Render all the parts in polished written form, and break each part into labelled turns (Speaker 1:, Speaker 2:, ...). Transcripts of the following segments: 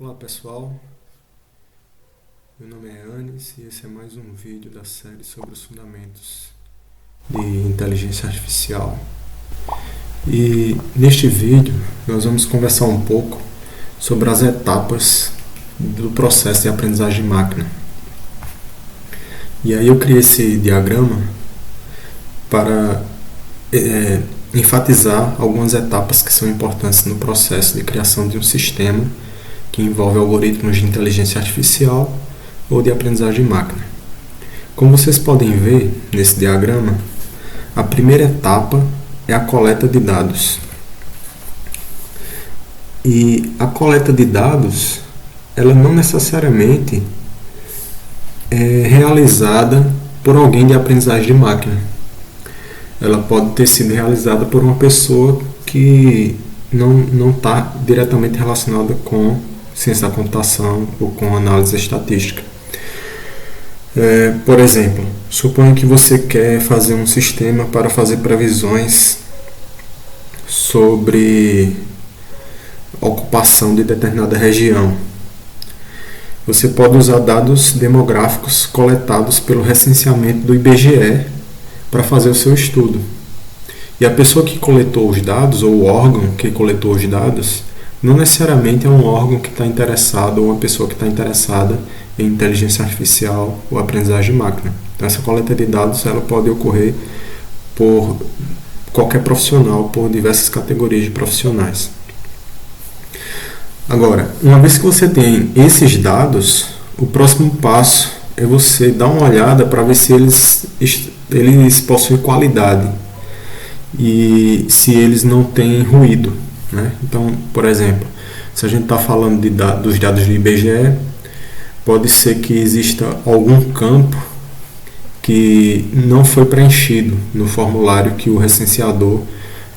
Speaker 1: Olá pessoal, meu nome é Anis e esse é mais um vídeo da série sobre os fundamentos de inteligência artificial. E neste vídeo nós vamos conversar um pouco sobre as etapas do processo de aprendizagem de máquina. E aí eu criei esse diagrama para enfatizar algumas etapas que são importantes no processo de criação de um sistema que envolve algoritmos de inteligência artificial ou de aprendizagem de máquina. Como vocês podem ver nesse diagrama, a primeira etapa é a coleta de dados. E a coleta de dados, ela não necessariamente é realizada por alguém de aprendizagem de máquina. Ela pode ter sido realizada por uma pessoa que não está diretamente relacionada com ciência da computação ou com análise estatística. Por exemplo, suponha que você quer fazer um sistema para fazer previsões sobre ocupação de determinada região. Você pode usar dados demográficos coletados pelo recenseamento do IBGE para fazer o seu estudo. E a pessoa que coletou os dados, ou o órgão que coletou os dados, não necessariamente é um órgão que está interessado ou uma pessoa que está interessada em inteligência artificial ou aprendizagem de máquina. Então, essa coleta de dados ela pode ocorrer por qualquer profissional, por diversas categorias de profissionais. Agora, uma vez que você tem esses dados, o próximo passo é você dar uma olhada para ver se eles possuem qualidade e se eles não têm ruído. Então, por exemplo, se a gente está falando dos dados do IBGE, pode ser que exista algum campo que não foi preenchido no formulário que o recenseador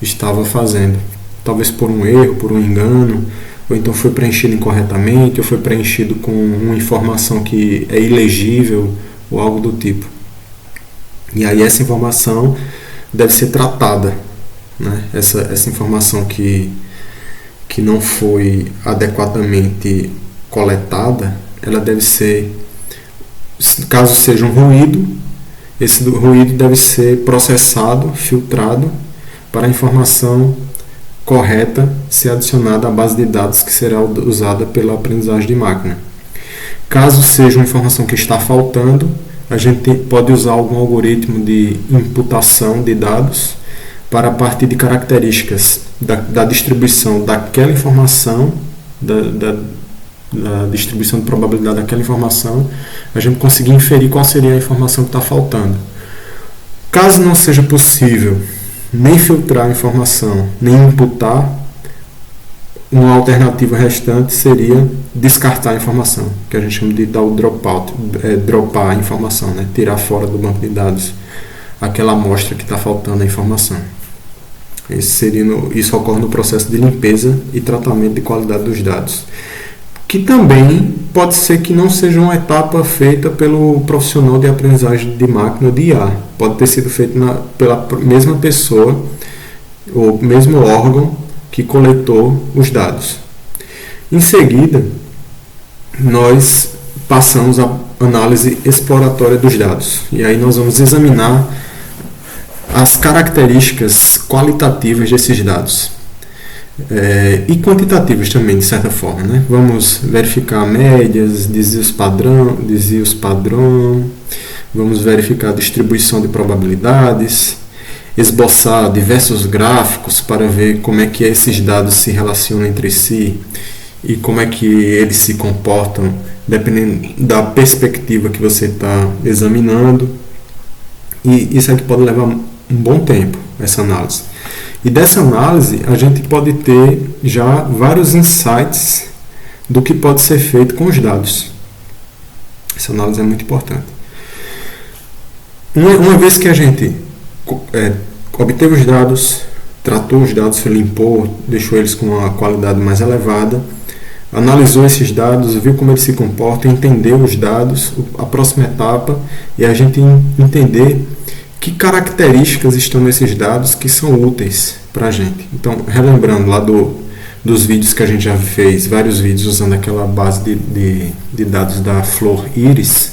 Speaker 1: estava fazendo. Talvez por um erro, por um engano, ou então foi preenchido incorretamente, ou foi preenchido com uma informação que é ilegível, ou algo do tipo. E aí essa informação deve ser tratada. Essa informação que não foi adequadamente coletada, ela deve ser, caso seja um ruído, esse ruído deve ser processado, filtrado, para a informação correta ser adicionada à base de dados que será usada pela aprendizagem de máquina. Caso seja uma informação que está faltando, a gente pode usar algum algoritmo de imputação de dados para a partir de características da distribuição daquela informação, da distribuição de probabilidade daquela informação, a gente conseguir inferir qual seria a informação que está faltando. Caso não seja possível nem filtrar a informação, nem imputar, uma alternativa restante seria descartar a informação, que a gente chama de dar o dropout, dropar a informação, tirar fora do banco de dados aquela amostra que está faltando a informação. Isso ocorre no processo de limpeza e tratamento de qualidade dos dados, que também pode ser que não seja uma etapa feita pelo profissional de aprendizagem de máquina de IA. Pode ter sido feito pela mesma pessoa ou mesmo órgão que coletou os dados. Em seguida, nós passamos à análise exploratória dos dados. E aí nós vamos examinar as características qualitativas desses dados. E quantitativas também, de certa forma. Vamos verificar médias, desvios padrão, vamos verificar a distribuição de probabilidades, esboçar diversos gráficos para ver como é que esses dados se relacionam entre si e como é que eles se comportam dependendo da perspectiva que você está examinando. E isso aqui pode levar um bom tempo, essa análise. E dessa análise, a gente pode ter já vários insights do que pode ser feito com os dados. Essa análise é muito importante. Uma vez que a gente obteve os dados, tratou os dados, limpou, deixou eles com uma qualidade mais elevada, analisou esses dados, viu como eles se comportam, entendeu os dados, a próxima etapa é a gente entender que características estão nesses dados que são úteis para a gente. Então, relembrando lá do dos vídeos que a gente já fez, vários vídeos usando aquela base de dados da flor íris.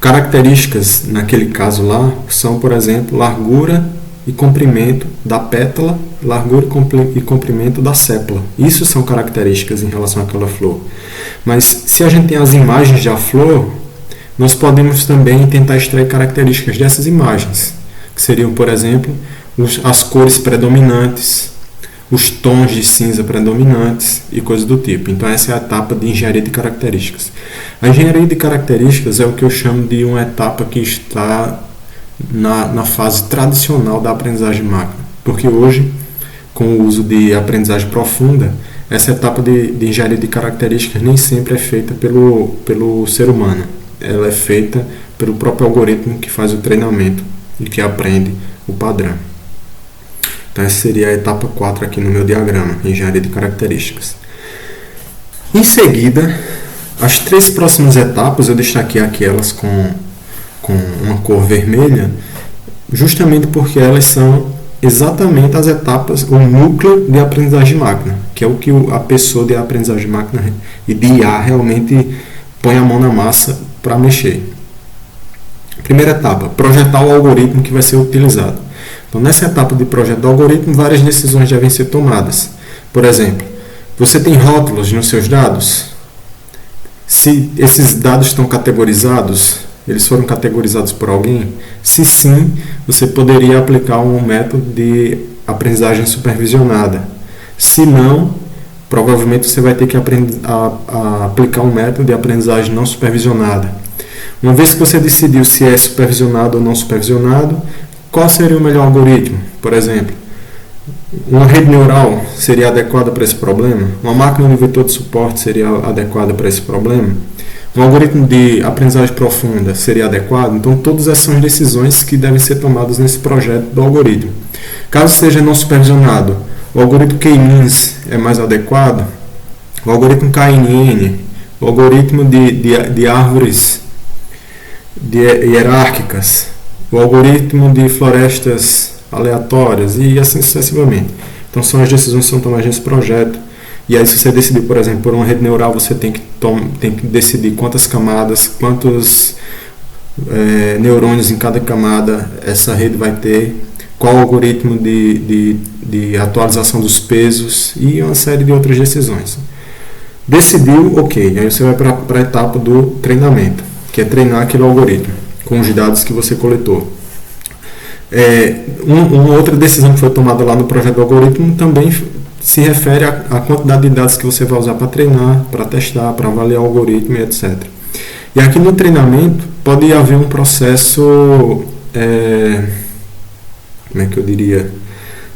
Speaker 1: Características naquele caso lá são, por exemplo, largura e comprimento da pétala, largura e comprimento da sépala. Isso são características em relação àquela flor. Mas se a gente tem as imagens da flor, nós podemos também tentar extrair características dessas imagens, que seriam, por exemplo, as cores predominantes, os tons de cinza predominantes e coisas do tipo. Então essa é a etapa de engenharia de características. A engenharia de características é o que eu chamo de uma etapa que está na fase tradicional da aprendizagem de máquina, porque hoje, com o uso de aprendizagem profunda, essa etapa de engenharia de características nem sempre é feita pelo ser humano. Ela é feita pelo próprio algoritmo que faz o treinamento e que aprende o padrão. Então essa seria a etapa 4 aqui no meu diagrama, engenharia de características. Em seguida, as 3 próximas etapas eu destaquei aquelas com uma cor vermelha, justamente porque elas são exatamente as etapas, o núcleo de aprendizagem de máquina, que é o que a pessoa de aprendizagem de máquina e de IA realmente põe a mão na massa para mexer. Primeira etapa, projetar o algoritmo que vai ser utilizado. Então, nessa etapa de projeto do algoritmo, várias decisões devem ser tomadas. Por exemplo, você tem rótulos nos seus dados? Se esses dados estão categorizados, eles foram categorizados por alguém? Se sim, você poderia aplicar um método de aprendizagem supervisionada. Se não, provavelmente você vai ter que aplicar um método de aprendizagem não supervisionada. Uma vez que você decidiu se é supervisionado ou não supervisionado, qual seria o melhor algoritmo? Por exemplo, uma rede neural seria adequada para esse problema? Uma máquina de vetor de suporte seria adequada para esse problema? Um algoritmo de aprendizagem profunda seria adequado? Então, todas essas são decisões que devem ser tomadas nesse projeto do algoritmo. Caso seja não supervisionado, o algoritmo K-means é mais adequado? O algoritmo KNN, o algoritmo de árvores hierárquicas, o algoritmo de florestas aleatórias e assim sucessivamente. Então são as decisões que são tomadas nesse projeto. E aí se você decidir, por exemplo, por uma rede neural, você tem que decidir quantas camadas, quantos neurônios em cada camada essa rede vai ter, qual o algoritmo de atualização dos pesos e uma série de outras decisões. Decidiu, ok, aí você vai para a etapa do treinamento, que é treinar aquele algoritmo com os dados que você coletou. Uma outra decisão que foi tomada lá no projeto do algoritmo também se refere à quantidade de dados que você vai usar para treinar, para testar, para avaliar o algoritmo e etc. E aqui no treinamento pode haver um processo, como é que eu diria,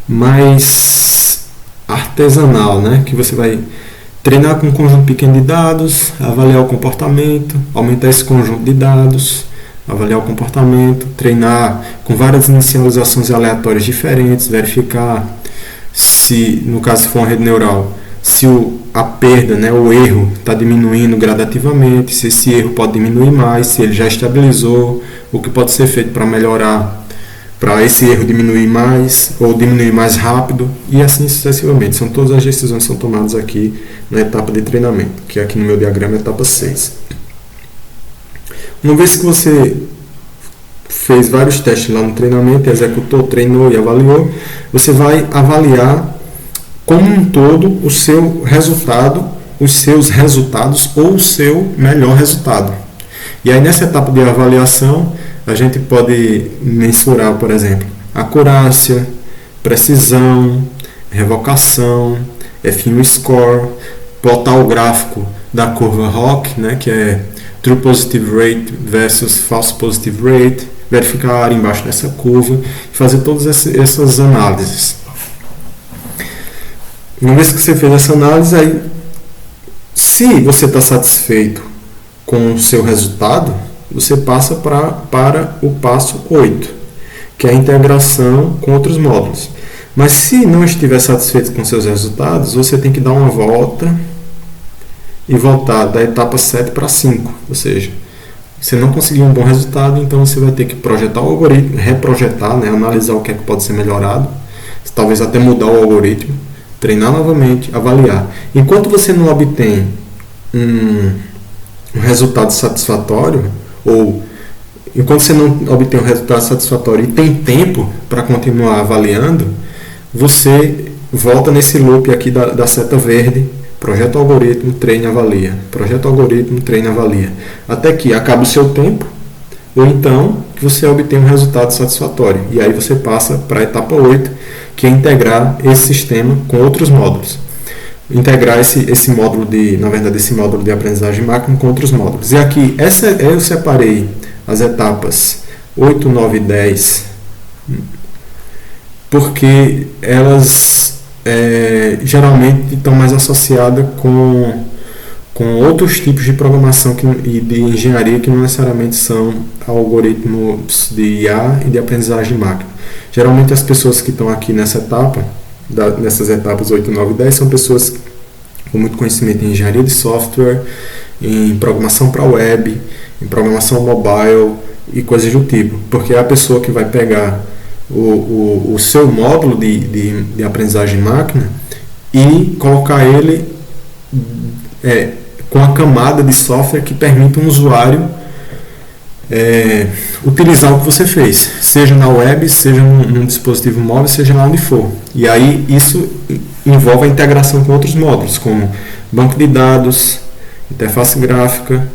Speaker 1: mais artesanal, né? Que você vai treinar com um conjunto pequeno de dados, avaliar o comportamento, aumentar esse conjunto de dados, avaliar o comportamento, treinar com várias inicializações aleatórias diferentes, verificar se, no caso for uma rede neural, se a perda, né, o erro está diminuindo gradativamente, se esse erro pode diminuir mais, se ele já estabilizou, o que pode ser feito para melhorar, para esse erro diminuir mais ou diminuir mais rápido e assim sucessivamente. São todas as decisões que são tomadas aqui na etapa de treinamento, que aqui no meu diagrama é a etapa 6. Uma vez que você fez vários testes lá no treinamento, executou, treinou e avaliou, você vai avaliar como um todo o seu resultado, os seus resultados ou o seu melhor resultado. E aí nessa etapa de avaliação, a gente pode mensurar, por exemplo, acurácia, precisão, revocação, F1 score, plotar o gráfico da curva ROC, né, que é True Positive Rate versus False Positive Rate, verificar a área embaixo dessa curva e fazer todas essas análises. Uma vez que você fez essa análise, aí, se você está satisfeito com o seu resultado, você passa para o passo 8, que é a integração com outros módulos. Mas se não estiver satisfeito com seus resultados, você tem que dar uma volta e voltar da etapa 7 para 5. Ou seja, você não conseguiu um bom resultado, então você vai ter que projetar o algoritmo, reprojetar, né, analisar o que é que pode ser melhorado, talvez até mudar o algoritmo, treinar novamente, avaliar. Enquanto você não obtém um resultado satisfatório, ou enquanto você não obtém um resultado satisfatório e tem tempo para continuar avaliando, você volta nesse loop aqui da seta verde, projeto algoritmo, treine, avalia, projeto algoritmo, treine, avalia, até que acabe o seu tempo, ou então que você obtenha um resultado satisfatório. E aí você passa para a etapa 8, que é integrar esse sistema com outros módulos. Integrar esse módulo esse módulo de aprendizagem máquina com outros módulos. E aqui, eu separei as etapas 8, 9 e 10, porque elas geralmente estão mais associadas com outros tipos de programação e de engenharia que não necessariamente são algoritmos de IA e de aprendizagem de máquina. Geralmente as pessoas que estão aqui nessa etapa, nessas etapas 8, 9 e 10, são pessoas com muito conhecimento em engenharia de software, em programação para web, em programação mobile e coisas do tipo, porque é a pessoa que vai pegar o seu módulo de aprendizagem de máquina e colocar ele com a camada de software que permite um usuário utilizar o que você fez, seja na web, seja num dispositivo móvel, seja lá onde for. E aí isso envolve a integração com outros módulos, como banco de dados, interface gráfica,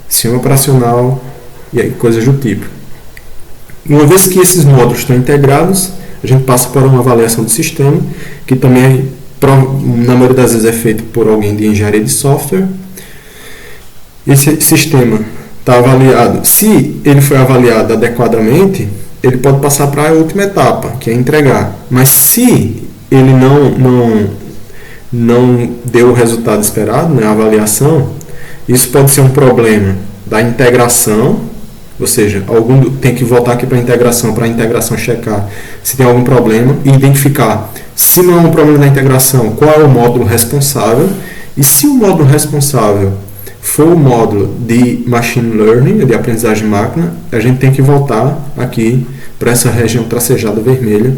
Speaker 1: sistema operacional e aí, coisas do tipo. Uma vez que esses módulos estão integrados, a gente passa para uma avaliação do sistema, que também, na maioria das vezes, é feito por alguém de engenharia de software. Esse sistema está avaliado. Se ele foi avaliado adequadamente, ele pode passar para a última etapa, que é entregar. Mas se ele não deu o resultado esperado, né, a avaliação, isso pode ser um problema da integração. Ou seja, tem que voltar aqui para a integração checar se tem algum problema e identificar, se não é um problema da integração, qual é o módulo responsável. E se o módulo responsável for o módulo de Machine Learning, de aprendizagem de máquina, a gente tem que voltar aqui para essa região tracejada vermelha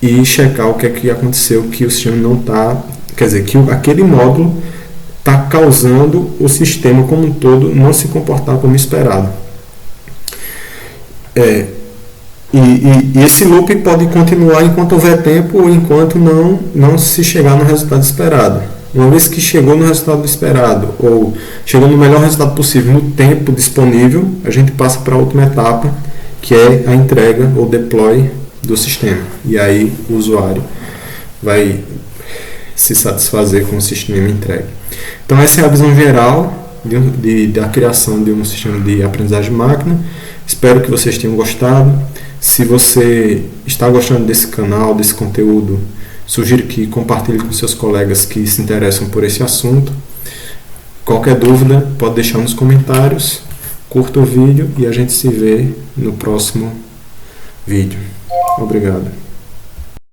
Speaker 1: e checar o que é que aconteceu, que o sistema não está, quer dizer, que aquele módulo está causando o sistema como um todo não se comportar como esperado. E esse loop pode continuar enquanto houver tempo ou enquanto não se chegar no resultado esperado. Uma vez que chegou no resultado esperado ou chegou no melhor resultado possível no tempo disponível, a gente passa para a última etapa, que é a entrega ou deploy do sistema. E aí o usuário vai se satisfazer com o sistema entregue. Então essa é a visão geral da criação de um sistema de aprendizagem de máquina. Espero que vocês tenham gostado. Se você está gostando desse canal, desse conteúdo, sugiro que compartilhe com seus colegas que se interessam por esse assunto. Qualquer dúvida, pode deixar nos comentários. Curta o vídeo e a gente se vê no próximo vídeo. Obrigado.